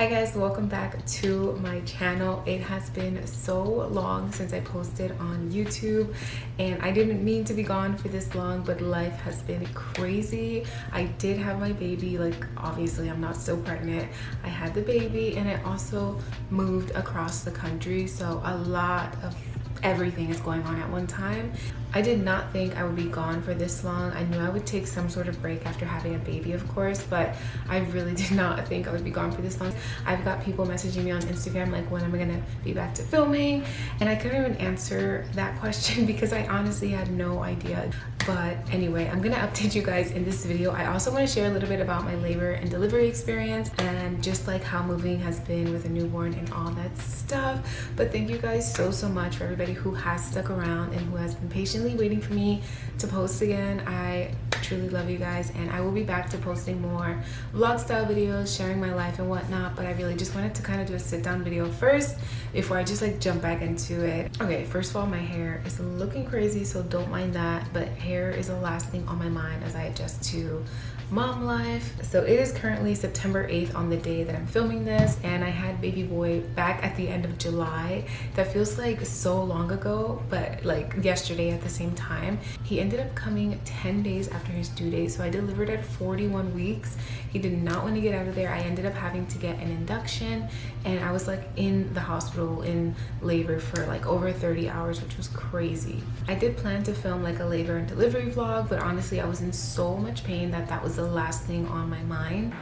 Hi guys, welcome back to my channel. It has been so long since I posted on YouTube and I didn't mean to be gone for this long, but life has been crazy. I did have my baby, like obviously I'm not still pregnant. I had the baby and I also moved across the country, so a lot of everything is going on at one time. I did not think I would be gone for this long. I knew I would take some sort of break after having a baby, of course, but I really did not think I would be gone for this long. I've got people messaging me on Instagram like, when am I gonna be back to filming? And I couldn't even answer that question because I honestly had no idea. But anyway, I'm gonna update you guys in this video. I also want to share a little bit about my labor and delivery experience and just like how moving has been with a newborn and all that stuff. But thank you guys so much for everybody who has stuck around and who has been patiently waiting for me to post again. I truly love you guys, and I will be back to posting more vlog style videos, sharing my life and whatnot, but I really just wanted to kind of do a sit down video first before I just like jump back into it. Okay, first of all, my hair is looking crazy, so don't mind that, but hair is the last thing on my mind as I adjust to mom life. So it is currently September 8th on the day that I'm filming this, and I had baby boy back at the end of July. That feels like so long ago, but like yesterday at the same time. He ended up coming 10 days after his due date, so I delivered at 41 weeks. He did not want to get out of there. I ended up having to get an induction, and I was like in the hospital in labor for like over 30 hours, which was crazy. I did plan to film like a labor and delivery vlog, but honestly I was in so much pain that that was the last thing on my mind.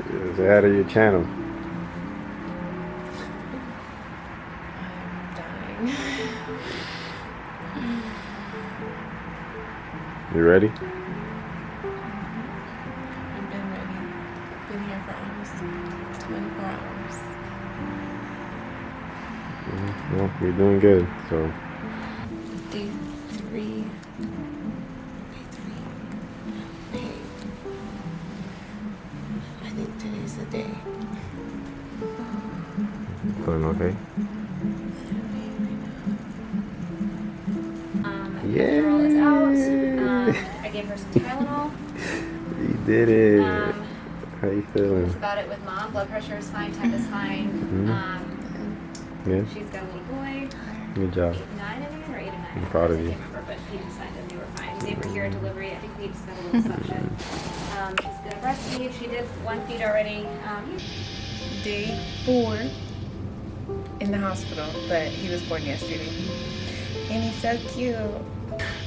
It's out of your channel. I'm dying. You ready? I've been ready. Been here for almost 24 hours. Well, you're doing good, so. Day three. I think today's the day. Feeling okay? The girl is out. I gave her some Tylenol. You did it. How you feeling? That's about it with mom. Blood pressure is fine. Temp is fine. Yeah. She's got a little boy. Good job. 8 and 9, I think, or 8 and 9. I'm proud of I you. can't remember, but he decided that they were fine. They were here at delivery. I think we just got a little suction. She's gonna breastfeed. She did one feed already. Day 4 in the hospital, but he was born yesterday. And he's so cute.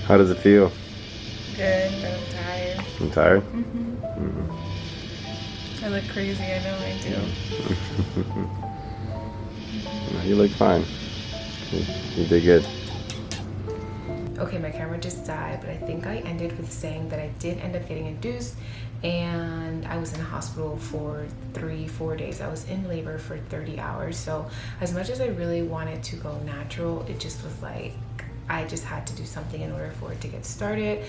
How does it feel? Good, but I'm tired. I'm tired? I look crazy, I know I do. You look fine. You did good. Okay, my camera just died, but I think I ended with saying that I did end up getting induced and I was in the hospital for 3-4 days. I was in labor for 30 hours. So as much as I really wanted to go natural, it just was like, I just had to do something in order for it to get started.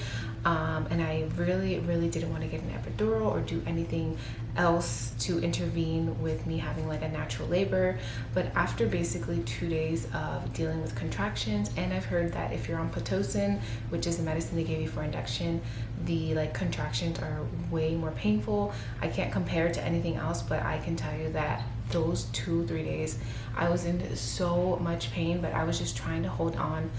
And I really didn't want to get an epidural or do anything else to intervene with me having like a natural labor. But after basically 2 days of dealing with contractions, and I've heard that if you're on Pitocin, which is the medicine they give you for induction, the like contractions are way more painful. I can't compare it to anything else, but I can tell you that those 2-3 days I was in so much pain, but I was just trying to hold on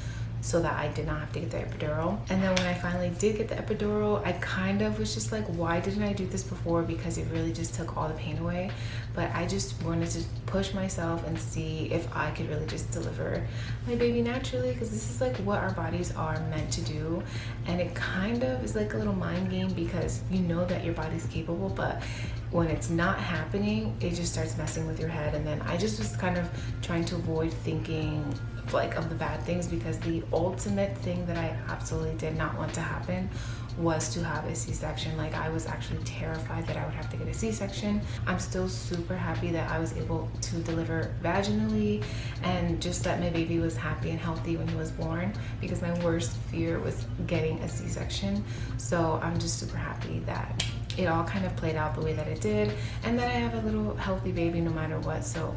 so that I did not have to get the epidural. And then when I finally did get the epidural, I kind of was just like, why didn't I do this before? Because it really just took all the pain away. But I just wanted to push myself and see if I could really just deliver my baby naturally, because this is like what our bodies are meant to do. And it kind of is like a little mind game because you know that your body's capable, but when it's not happening, it just starts messing with your head. And then I just was kind of trying to avoid thinking like of the bad things, because the ultimate thing that I absolutely did not want to happen was to have a C-section. Like I was actually terrified that I would have to get a C-section. I'm still super happy that I was able to deliver vaginally and just that my baby was happy and healthy when he was born, because my worst fear was getting a C-section. So I'm just super happy that it all kind of played out the way that it did, and that I have a little healthy baby no matter what. So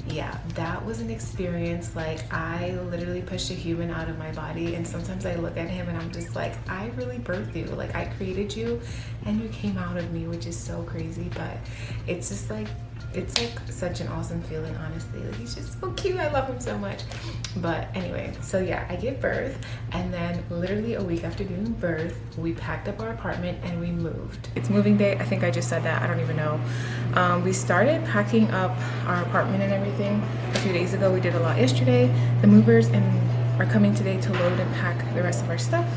yeah, that was an experience. Like, I literally pushed a human out of my body, and sometimes I look at him and I'm just like, I really birthed you. Like, I created you and you came out of me, which is so crazy. But it's just like, it's like such an awesome feeling, honestly. Like, he's just so cute. I love him so much. But anyway, so yeah, I gave birth, and then literally a week after giving birth, we packed up our apartment and we moved. It's moving day. I think I just said that. I don't even know. We started packing up our apartment and everything a few days ago. We did a lot yesterday. The movers are coming today to load and pack the rest of our stuff.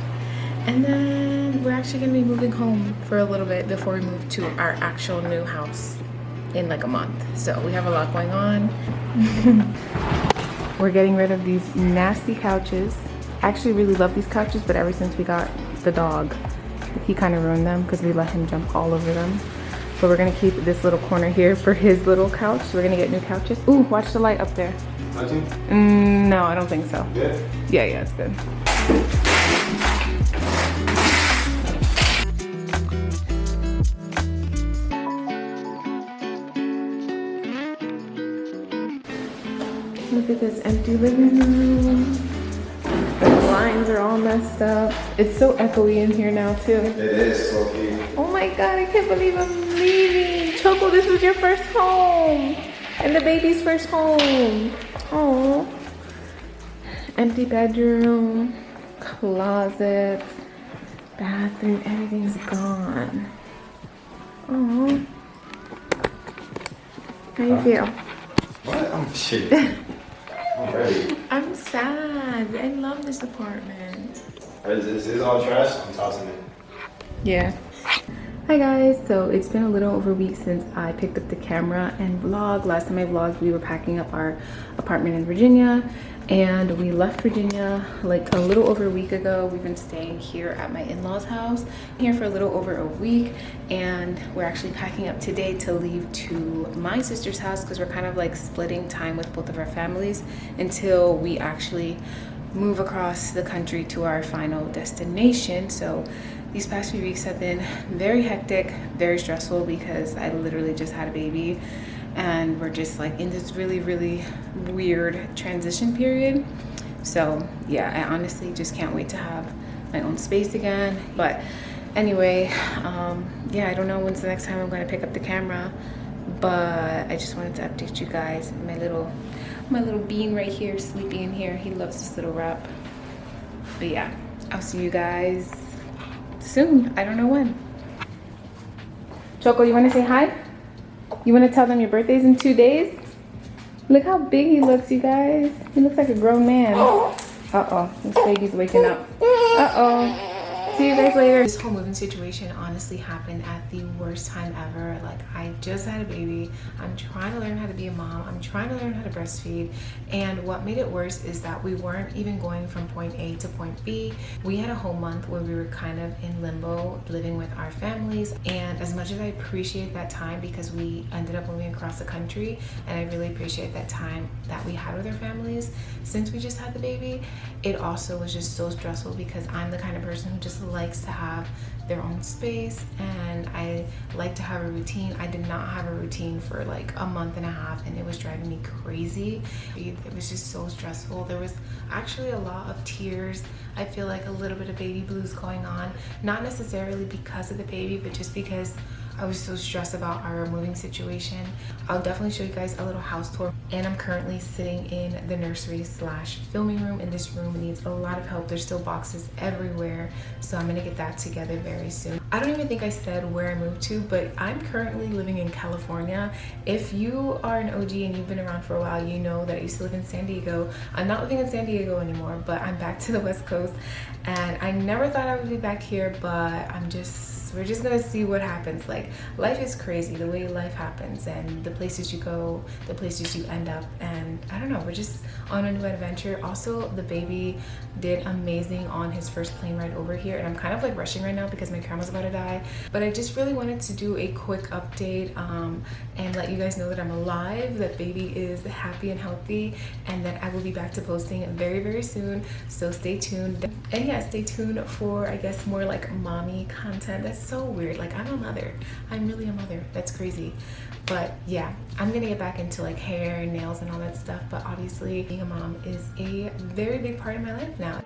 And then we're actually gonna be moving home for a little bit before we move to our actual new house in like a month. So we have a lot going on. We're getting rid of these nasty couches. I actually really love these couches, but ever since we got the dog, he kind of ruined them because we let him jump all over them. But we're gonna keep this little corner here for his little couch. So we're gonna get new couches. Ooh, watch the light up there. Touching? No, I don't think so. Good? Yeah, it's good. Look at this empty living room. The blinds are all messed up. It's so echoey in here now too. It is so cute. Oh my god, I can't believe I'm leaving. Choco, this was your first home. And the baby's first home. Oh. Empty bedroom, closet, bathroom, everything's gone. Oh. How you feel? What? I'm shit. I'm ready. I'm sad. I love this apartment. Is this all trash? I'm tossing it. Yeah. Hi guys, so it's been a little over a week since I picked up the camera and vlogged. Last time I vlogged, we were packing up our apartment in Virginia, and we left Virginia like a little over a week ago. We've been staying here at my in-laws house here for a little over a week, and we're actually packing up today to leave to my sister's house because we're kind of like splitting time with both of our families until we actually move across the country to our final destination. So these past few weeks have been very hectic, very stressful because I literally just had a baby and we're just like in this really, really weird transition period. So yeah, I honestly just can't wait to have my own space again. But anyway, yeah, I don't know when's the next time I'm going to pick up the camera, but I just wanted to update you guys. My little bean right here, sleeping in here. He loves this little wrap. But yeah, I'll see you guys soon. I don't know when. Choco, you want to say hi? You want to tell them your birthday's in 2 days? Look how big he looks, you guys. He looks like a grown man. Uh-oh, this baby's waking up. Uh-oh. See you guys later. This whole moving situation honestly happened at the worst time ever. Like, I just had a baby. I'm trying to learn how to be a mom. I'm trying to learn how to breastfeed. And what made it worse is that we weren't even going from point A to point B. We had a whole month where we were kind of in limbo, living with our families. And as much as I appreciate that time because we ended up moving across the country, and I really appreciate that time that we had with our families since we just had the baby, it also was just so stressful because I'm the kind of person who just likes to have their own space and I like to have a routine. I did not have a routine for like a month and a half and it was driving me crazy. It was just so stressful. There was actually a lot of tears. I feel like a little bit of baby blues going on, not necessarily because of the baby, but just because I was so stressed about our moving situation. I'll definitely show you guys a little house tour. And I'm currently sitting in the nursery slash filming room, and this room needs a lot of help. There's still boxes everywhere, so I'm gonna get that together very soon. I don't even think I said where I moved to, but I'm currently living in California. If you are an OG and you've been around for a while, you know that I used to live in San Diego. I'm not living in San Diego anymore, but I'm back to the West Coast, and I never thought I would be back here, but we're just gonna see what happens. Like, life is crazy, the way life happens and the places you go, the places you end up, and I don't know, we're just on a new adventure. Also, the baby did amazing on his first plane ride over here, and I'm kind of like rushing right now because my camera's about to die, but I just really wanted to do a quick update and let you guys know that I'm alive, that baby is happy and healthy, and that I will be back to posting very, very soon, so stay tuned. And yeah, stay tuned for, I guess, more like mommy content. That's so weird. Like, I'm a mother. I'm really a mother. That's crazy. But yeah, I'm gonna get back into like hair and nails and all that stuff. But obviously, being a mom is a very big part of my life now.